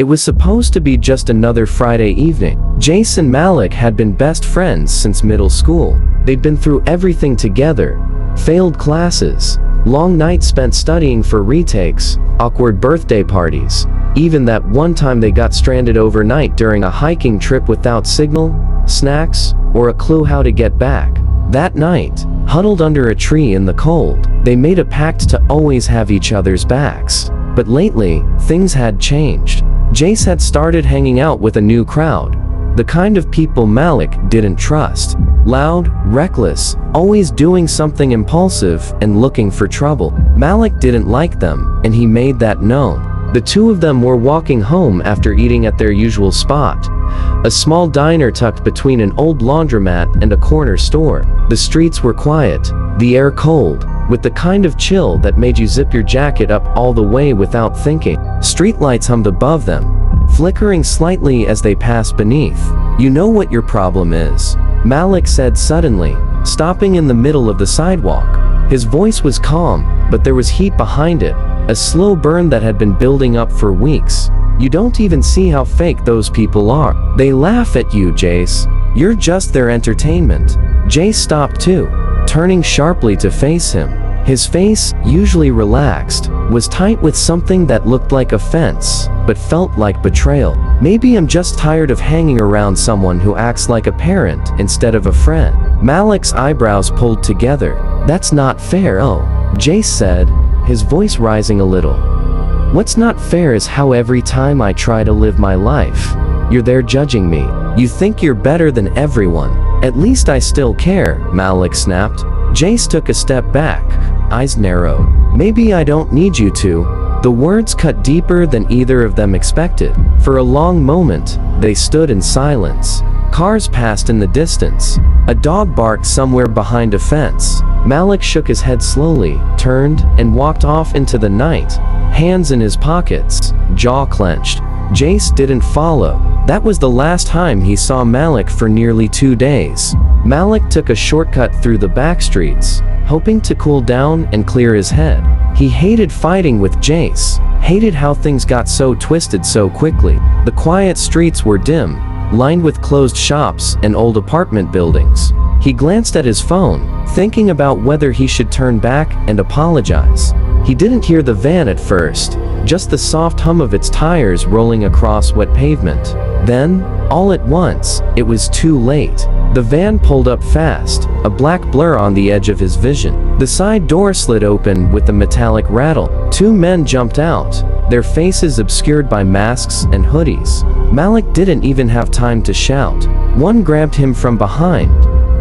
It was supposed to be just another Friday evening. Jace and Malik had been best friends since middle school. They'd been through everything together. Failed classes, long nights spent studying for retakes, awkward birthday parties. Even that one time they got stranded overnight during a hiking trip without signal, snacks, or a clue how to get back. That night, huddled under a tree in the cold, they made a pact to always have each other's backs. But lately, things had changed. Jace had started hanging out with a new crowd. The kind of people Malik didn't trust. Loud, reckless, always doing something impulsive and looking for trouble. Malik didn't like them, and he made that known. The two of them were walking home after eating at their usual spot, a small diner tucked between an old laundromat and a corner store. The streets were quiet, the air cold, with the kind of chill that made you zip your jacket up all the way without thinking. Streetlights hummed above them, flickering slightly as they passed beneath. "You know what your problem is," Malik said suddenly, stopping in the middle of the sidewalk. His voice was calm, but there was heat behind it, a slow burn that had been building up for weeks. "You don't even see how fake those people are. They laugh at you, Jace. You're just their entertainment." Jace stopped too, turning sharply to face him. His face, usually relaxed, was tight with something that looked like offense, but felt like betrayal. "Maybe I'm just tired of hanging around someone who acts like a parent instead of a friend." Malik's eyebrows pulled together. "That's not fair." "Oh," Jace said, his voice rising a little. "What's not fair is how every time I try to live my life, you're there judging me. You think you're better than everyone." "At least I still care," Malik snapped. Jace took a step back, eyes narrowed. "Maybe I don't need you to." The words cut deeper than either of them expected. For a long moment, they stood in silence. Cars passed in the distance. A dog barked somewhere behind a fence. Malik shook his head slowly, turned, and walked off into the night, hands in his pockets, jaw clenched. Jace didn't follow. That was the last time he saw Malik for nearly 2 days. Malik took a shortcut through the back streets, hoping to cool down and clear his head. He hated fighting with Jace, hated how things got so twisted so quickly. The quiet streets were dim, lined with closed shops and old apartment buildings. He glanced at his phone, thinking about whether he should turn back and apologize. He didn't hear the van at first, just the soft hum of its tires rolling across wet pavement. Then, all at once, it was too late. The van pulled up fast, a black blur on the edge of his vision. The side door slid open with a metallic rattle. 2 men jumped out, their faces obscured by masks and hoodies. Malik didn't even have time to shout. One grabbed him from behind,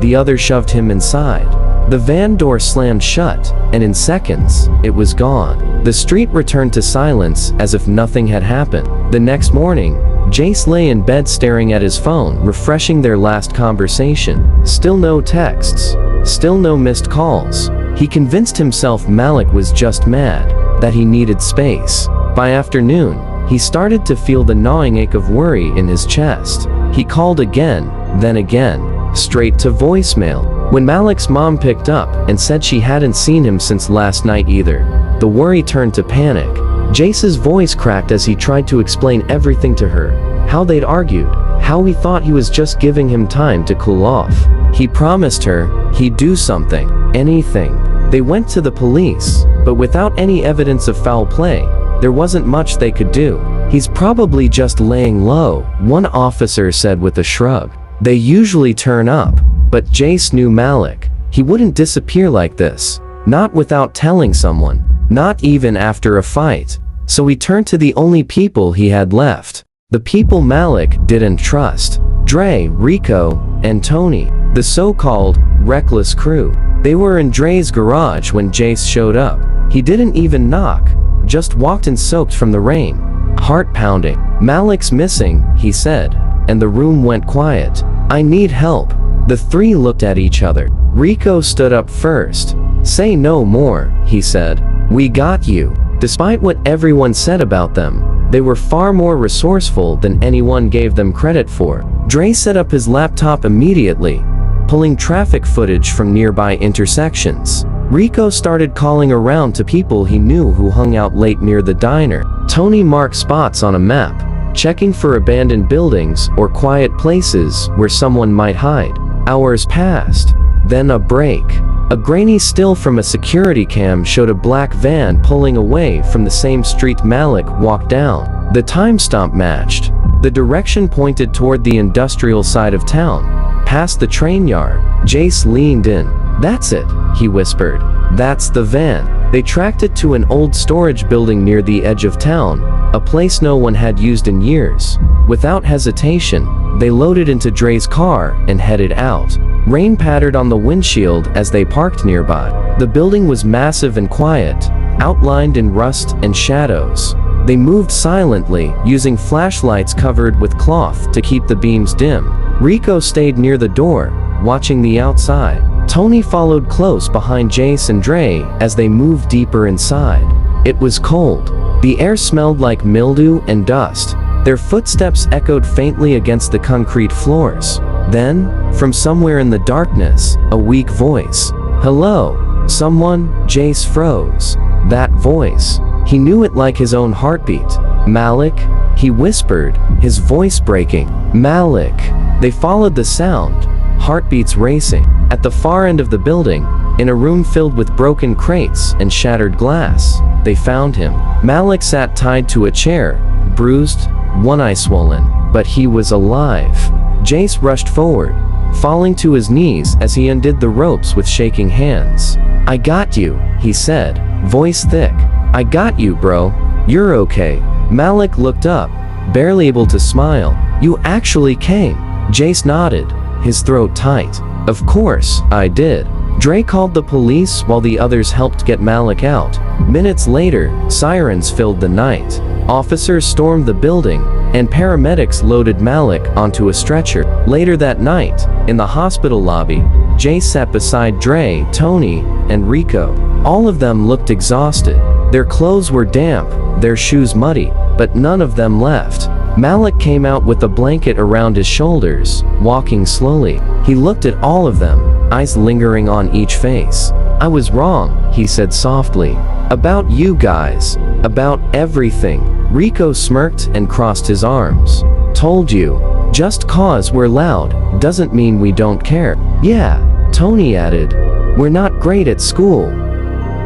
the other shoved him inside. The van door slammed shut, and in seconds, it was gone. The street returned to silence as if nothing had happened. The next morning, Jace lay in bed staring at his phone, refreshing their last conversation. Still no texts. Still no missed calls. He convinced himself Malik was just mad, that he needed space. By afternoon, he started to feel the gnawing ache of worry in his chest. He called again, then again, straight to voicemail. When Malik's mom picked up and said she hadn't seen him since last night either, the worry turned to panic. Jace's voice cracked as he tried to explain everything to her. How they'd argued, how he thought he was just giving him time to cool off. He promised her he'd do something, anything. They went to the police, but without any evidence of foul play, there wasn't much they could do. "He's probably just laying low," one officer said with a shrug. "They usually turn up." But Jace knew Malik. He wouldn't disappear like this. Not without telling someone. Not even after a fight. So he turned to the only people he had left. The people Malik didn't trust. Dre, Rico, and Tony. The so-called reckless crew. They were in Dre's garage when Jace showed up. He didn't even knock. Just walked in soaked from the rain. Heart pounding. "Malik's missing," he said, and the room went quiet. "I need help." The 3 looked at each other. Rico stood up first. "Say no more," he said. "We got you." Despite what everyone said about them, they were far more resourceful than anyone gave them credit for. Dre set up his laptop immediately, pulling traffic footage from nearby intersections. Rico started calling around to people he knew who hung out late near the diner. Tony marked spots on a map, checking for abandoned buildings or quiet places where someone might hide. Hours passed. Then a break. A grainy still from a security cam showed a black van pulling away from the same street Malik walked down. The time stamp matched. The direction pointed toward the industrial side of town, past the train yard. Jace leaned in. "That's it," he whispered. "That's the van." They tracked it to an old storage building near the edge of town, a place no one had used in years. Without hesitation, they loaded into Dre's car and headed out. Rain pattered on the windshield as they parked nearby. The building was massive and quiet, outlined in rust and shadows. They moved silently, using flashlights covered with cloth to keep the beams dim. Rico stayed near the door, watching the outside. Tony followed close behind Jace and Dre as they moved deeper inside. It was cold. The air smelled like mildew and dust. Their footsteps echoed faintly against the concrete floors. Then, from somewhere in the darkness, a weak voice. "Hello? Someone?" Jace froze. That voice. He knew it like his own heartbeat. "Malik?" he whispered, his voice breaking. "Malik." They followed the sound, heartbeats racing. At the far end of the building, in a room filled with broken crates and shattered glass, they found him. Malik sat tied to a chair, bruised, one eye swollen, but he was alive. Jace rushed forward, falling to his knees as he undid the ropes with shaking hands. "I got you," he said, voice thick. "I got you, bro. You're okay." Malik looked up, barely able to smile. "You actually came." Jace nodded, his throat tight. "Of course, I did." Dre called the police while the others helped get Malik out. Minutes later, sirens filled the night. Officers stormed the building, and paramedics loaded Malik onto a stretcher. Later that night, in the hospital lobby, Jace sat beside Dre, Tony, and Rico. All of them looked exhausted. Their clothes were damp, their shoes muddy, but none of them left. Malik came out with a blanket around his shoulders, walking slowly. He looked at all of them, eyes lingering on each face. "I was wrong," he said softly. "About you guys. About everything." Rico smirked and crossed his arms. "Told you. Just cause we're loud doesn't mean we don't care." "Yeah," Tony added. "We're not great at school,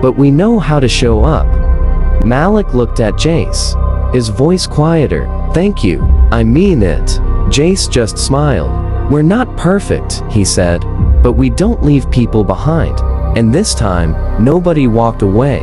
but we know how to show up." Malik looked at Jace, his voice quieter. "Thank you. I mean it." Jace just smiled. "We're not perfect," he said, "but we don't leave people behind." And this time, nobody walked away.